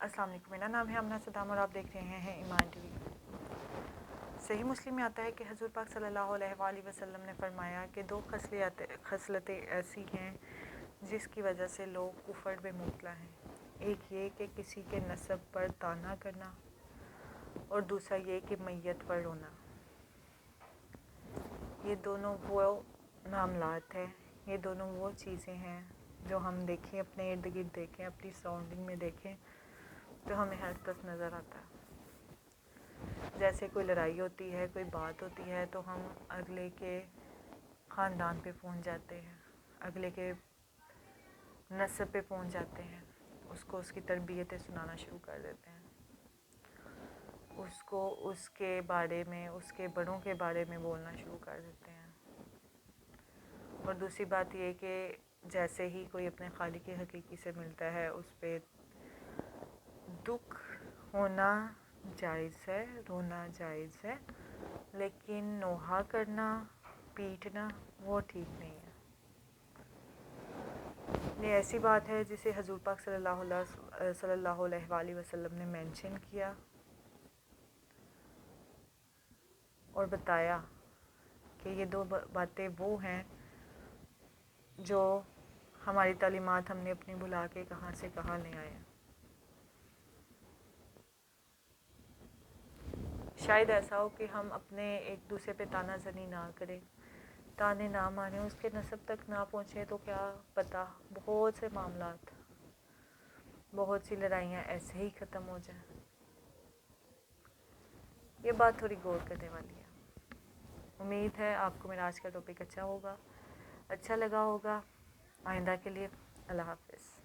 अस्सलाम वालेकुम, मेरा नाम है अमना सदाम और आप देख रहे हैं ईमान टीवी। सही मुस्लिम में आता है कि हजूर पाक सल्लल्लाहु अलैहि वसल्लम ने फरमाया कि दो खसलतें ऐसी हैं जिसकी वजह से लोग कुफर में मुब्तला हैं। एक ये कि किसी के नसब पर ताना करना और दूसरा ये कि मैयत पर रोना। ये दोनों वो मामलात हैं, ये दोनों वो चीज़ें हैं जो हम देखें, अपने इर्द गिर्द देखें, अपनी सराउंडिंग में देखें तो हमें हरकत नज़र आता है। जैसे कोई लड़ाई होती है, कोई बात होती है तो हम अगले के ख़ानदान पे पहुंच जाते हैं, अगले के नस्ब पे पहुंच जाते हैं, उसको उसकी तरबियतें सुनाना शुरू कर देते हैं, उसको उसके बारे में, उसके बड़ों के बारे में बोलना शुरू कर देते हैं। और दूसरी बात ये कि जैसे ही कोई अपने खालिक हकीकी से मिलता है उस पर दुख होना जायज़ है, रोना जायज़ है, लेकिन नोहा करना, पीटना वो ठीक नहीं है। ये ऐसी बात है जिसे हजूर पाक सल्लल्लाहु अलैहि वसल्लम ने मेंशन किया और बताया कि ये दो बातें वो हैं जो हमारी तालीमात हमने अपनी भुला के कहाँ से कहाँ ले आए हैं। शायद ऐसा हो कि हम अपने एक दूसरे पे ताना ज़नी ना करें, ताने ना माने, उसके नसब तक ना पहुँचे तो क्या पता बहुत से मामलात, बहुत सी लड़ाइयाँ ऐसे ही ख़त्म हो जाएं। ये बात थोड़ी गौर करने वाली है। उम्मीद है आपको मेरा आज का टॉपिक अच्छा लगा होगा। आइंदा के लिए अल्लाह हाफ़िज़।